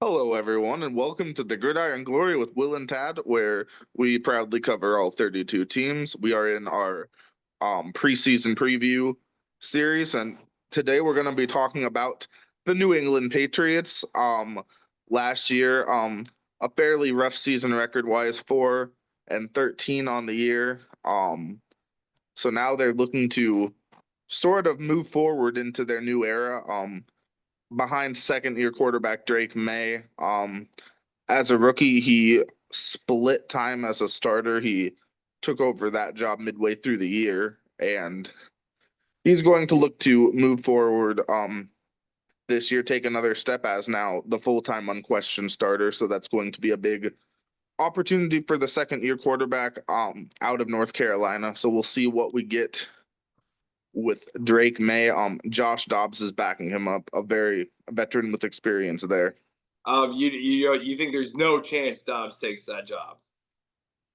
Hello, everyone, and welcome to the Gridiron Glory with Will and Tad, where we proudly cover all 32 teams. We are in our preseason preview series, and today we're going to be talking about the New England Patriots. Last year, a fairly rough season record-wise, 4-13 on the year. So now they're looking to sort of move forward into their new era. Behind second-year quarterback Drake Maye. As a rookie, he split time as a starter. He took over that job midway through the year, and he's going to look to move forward this year, take another step as now the full-time unquestioned starter. So that's going to be a big opportunity for the second-year quarterback out of North Carolina. So we'll see what we get with Drake Maye. Josh Dobbs is backing him up, a veteran with experience there. You think there's no chance Dobbs takes that job?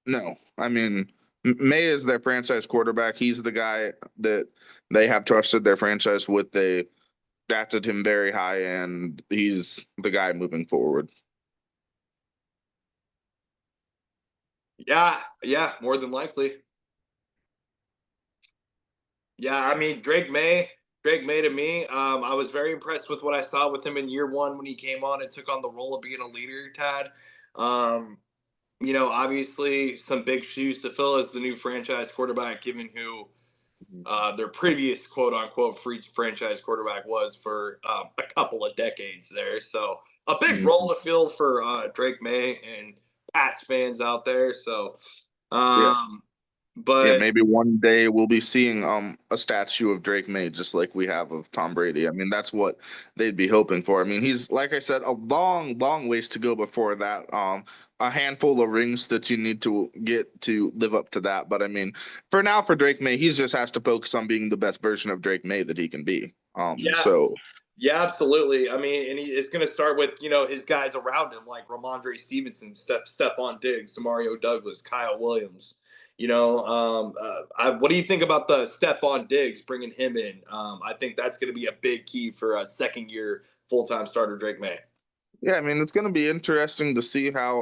No, I mean, May is their franchise quarterback. He's the guy that they have trusted their franchise with. They drafted him very high, and he's the guy moving forward. Yeah, more than likely. Yeah, I mean Drake May to me, I was very impressed with what I saw with him in year one when he came on and took on the role of being a leader. Tad, um, obviously some big shoes to fill as the new franchise quarterback, given who their previous quote unquote free franchise quarterback was for a couple of decades there. So a big role Mhm. to fill for Drake May and Pats fans out there. So, Yeah. um, Yeah, but maybe one day we'll be seeing a statue of Drake May just like we have of Tom Brady. I mean, that's what they'd be hoping for. I mean, he's like I said, a long, long ways to go before that. A handful of rings that you need to get to live up to that. But I mean, for now, for Drake May, he just has to focus on being the best version of Drake May that he can be. yeah, So yeah, absolutely. I mean, and it's going to start with his guys around him like Ramondre Stevenson, Stephon Diggs, Demario Douglas, Kyle Williams. What do you think about the Stephon Diggs bringing him in? I think that's going to be a big key for a second year full time starter Drake May. yeah, I mean, it's going to be interesting to see how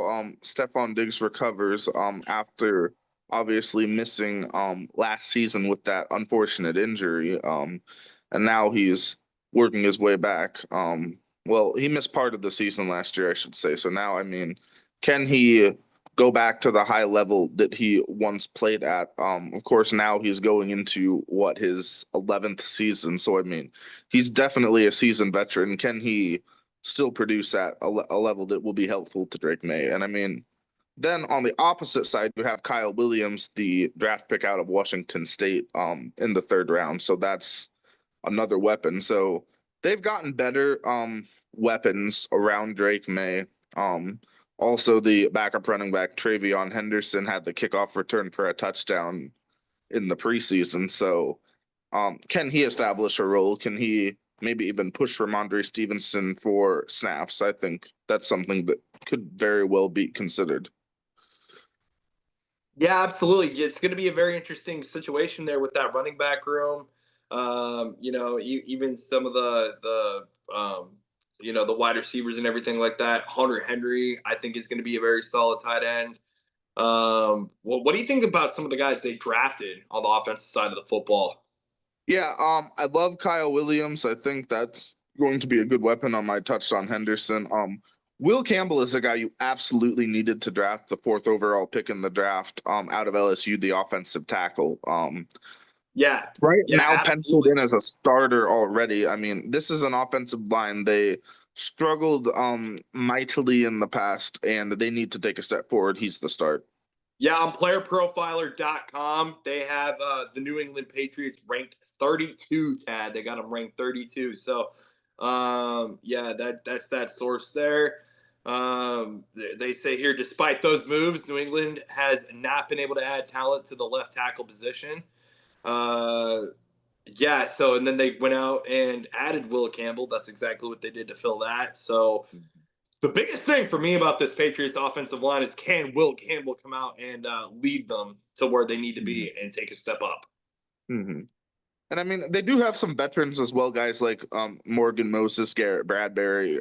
Stephon Diggs recovers after obviously missing last season with that unfortunate injury. And now he's working his way back. Well, he missed part of the season last year, I should say. So now, I mean, can he go back to the high level that he once played at? Of course, now he's going into what, his 11th season. So I mean, he's definitely a seasoned veteran. Can he still produce at a level that will be helpful to Drake May? And I mean, then on the opposite side, you have Kyle Williams, the draft pick out of Washington State, in the third round. So that's another weapon. So they've gotten better weapons around Drake May. Also, the backup running back Travion Henderson had the kickoff return for a touchdown in the preseason. So, can he establish a role? Can he maybe even push Ramondre Stevenson for snaps? I think that's something that could very well be considered. Yeah, absolutely. It's going to be a very interesting situation there with that running back room. Even some of the wide receivers and everything like that. Hunter Henry, I think, is going to be a very solid tight end. What do you think about some of the guys they drafted on the offensive side of the football? Yeah, I love Kyle Williams. I think that's going to be a good weapon on my touchdown Henderson. Will Campbell is a guy you absolutely needed to draft, the fourth overall pick in the draft, out of LSU, the offensive tackle. Yeah, Right yeah, now penciled absolutely. in as a starter already. I mean, this is an offensive line. They struggled mightily in the past, and they need to take a step forward. He's the start. Yeah, on playerprofiler.com, they have the New England Patriots ranked 32, Tad. They got them ranked 32. So, yeah, that's that source there. They say here, despite those moves, New England has not been able to add talent to the left tackle position. Uh, yeah, so and then they went out and added Will Campbell. That's exactly what they did to fill that. So the biggest thing for me about this Patriots offensive line is, can Will Campbell come out and lead them to where they need to Mhm. be and take a step up? Mhm. And I mean, they do have some veterans as well, guys like Morgan Moses, Garrett Bradbury,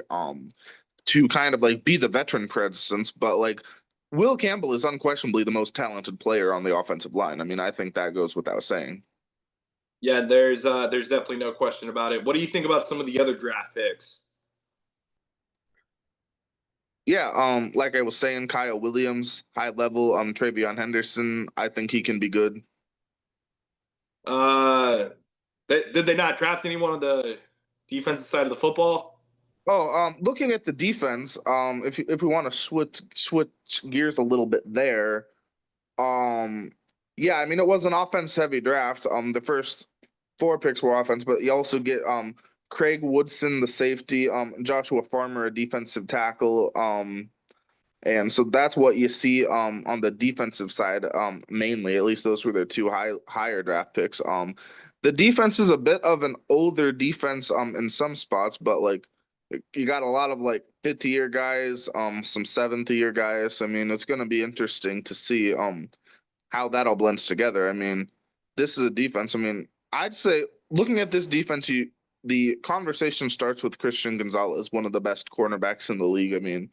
to kind of like be the veteran presence, but like Will Campbell is unquestionably the most talented player on the offensive line. I mean, I think that goes without saying. Yeah, there's definitely no question about it. What do you think about some of the other draft picks? Yeah, like I was saying, Kyle Williams, high level, Travion Henderson, I think he can be good. Uh, did they not draft anyone on the defensive side of the football? Oh, looking at the defense, if we want to switch gears a little bit there, um, yeah, I mean it was an offense heavy draft. The first four picks were offense, but you also get Craig Woodson, the safety, Joshua Farmer, a defensive tackle, and so that's what you see on the defensive side mainly. At least those were their two higher draft picks. The defense is a bit of an older defense in some spots, but like you got a lot of like fifth year guys, some seventh year guys. I mean, it's gonna be interesting to see how that all blends together. I mean, this is a defense. I mean, I'd say looking at this defense, the conversation starts with Christian Gonzalez, one of the best cornerbacks in the league. I mean,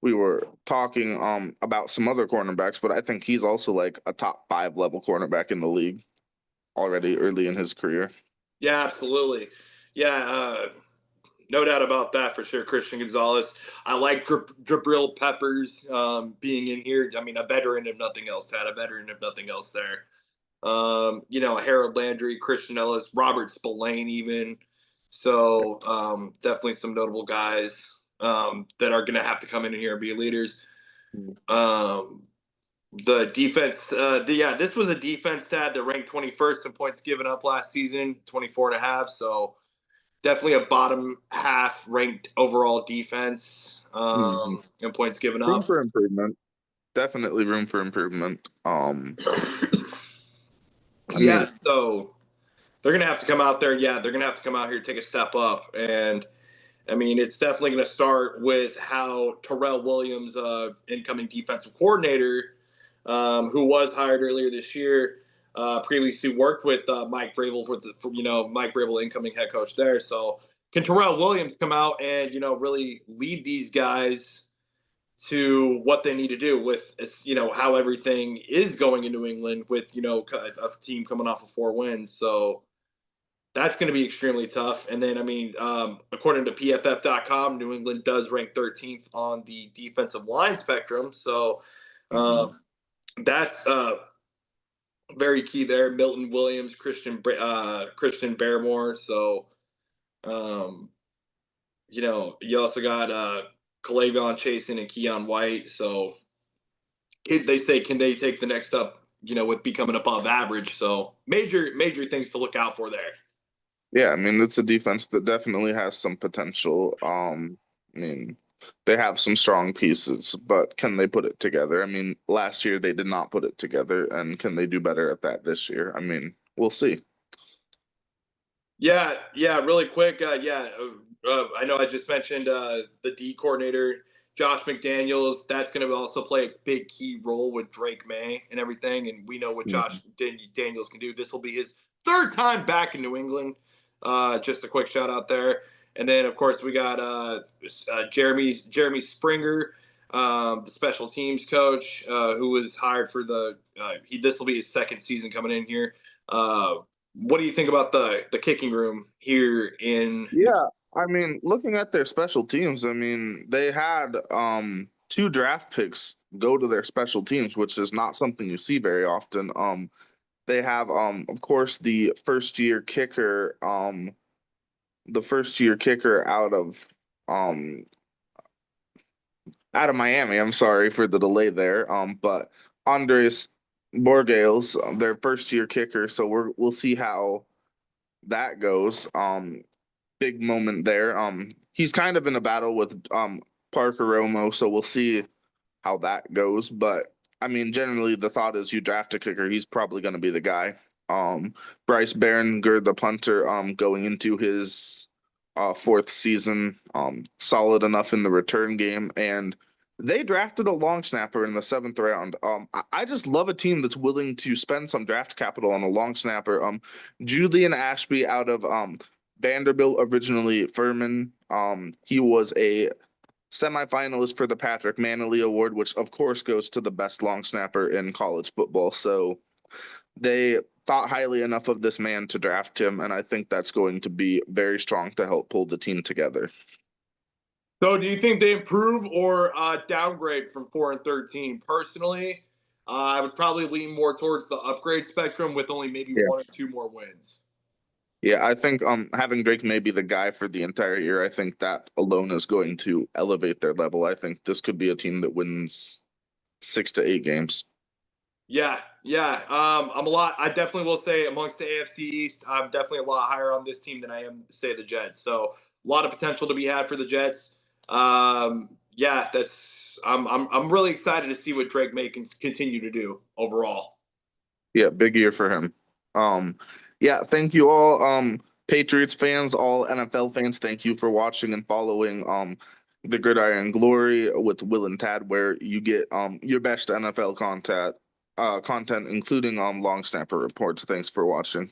we were talking about some other cornerbacks, but I think he's also like a top five level cornerback in the league already early in his career. Yeah, absolutely. Yeah, no doubt about that for sure. Christian Gonzalez. I like Jabril Peppers being in here. I mean, a veteran if nothing else, Tad. A veteran if nothing else there. Harold Landry, Christian Ellis, Robert Spillane, even. So definitely some notable guys that are going to have to come in here and be leaders. Um, the defense, yeah, this was a defense stat that ranked 21st in points given up last season, 24 and a half. So definitely a bottom half ranked overall defense Mhm. in points given Room up. for improvement. Definitely room for improvement. I Yeah, mean, so they're gonna have to come out there. Yeah, they're gonna have to come out here, take a step up, and I mean, it's definitely going to start with how Terrell Williams, incoming defensive coordinator, who was hired earlier this year, previously worked with Mike Vrabel Mike Vrabel, incoming head coach there. So can Terrell Williams come out and really lead these guys to what they need to do with how everything is going in New England with a team coming off of 4 wins. So that's going to be extremely tough. And then, I mean, according to PFF.com, New England does rank 13th on the defensive line spectrum. So mhm. that's very key there. Milton Williams, Christian Barrymore. So, um, you also got Kalavion Chasen and Keon White. So they say, can they take the next step, with becoming above average? So major things to look out for there. Yeah, I mean, it's a defense that definitely has some potential. I mean, they have some strong pieces, but can they put it together? I mean, last year they did not put it together, and can they do better at that this year? I mean, we'll see. Yeah, yeah, really quick. I know I just mentioned the D coordinator, Josh McDaniels. That's going to also play a big key role with Drake Maye and everything. And we know what Mhm. Daniels can do. This will be his third time back in New England. Just a quick shout out there. And then, of course, we got Jeremy Springer, the special teams coach, who was hired for this will be his second season coming in here. What do you think about the kicking room here in? Yeah, I mean, looking at their special teams, I mean, they had two draft picks go to their special teams, which is not something you see very often. They have of course the first year kicker um out of Miami. I'm sorry for the delay there. But Andres Borgales, their first year kicker, so we'll see how that goes. Big moment there. He's kind of in a battle with Parker Romo, so we'll see how that goes. But I mean, generally the thought is you draft a kicker, he's probably going to be the guy. Um, Bryce Behringer, the punter, going into his fourth season, solid enough in the return game, and they drafted a long snapper in the seventh round. I just love a team that's willing to spend some draft capital on a long snapper. Julian Ashby out of Vanderbilt, originally Furman. He was a semifinalist for the Patrick Manley Award, which of course goes to the best long snapper in college football. So they thought highly enough of this man to draft him, and I think that's going to be very strong to help pull the team together. So, do you think they improve or downgrade from 4-13? Personally, I would probably lean more towards the upgrade spectrum with only maybe Yeah. 1 or 2 more wins. Yeah, I think having Drake May be the guy for the entire year, I think that alone is going to elevate their level. I think this could be a team that wins 6 to 8 games. Yeah, yeah. I'm a lot. I definitely will say amongst the AFC East, I'm definitely a lot higher on this team than I am, say, the Jets. So a lot of potential to be had for the Jets. Yeah, that's. I'm really excited to see what Drake May can continue to do overall. Yeah, big year for him. Um, yeah, thank you all, Patriots fans, all NFL fans. Thank you for watching and following the Gridiron Glory with Will and Tad, where you get your best NFL content, including long snapper reports. Thanks for watching.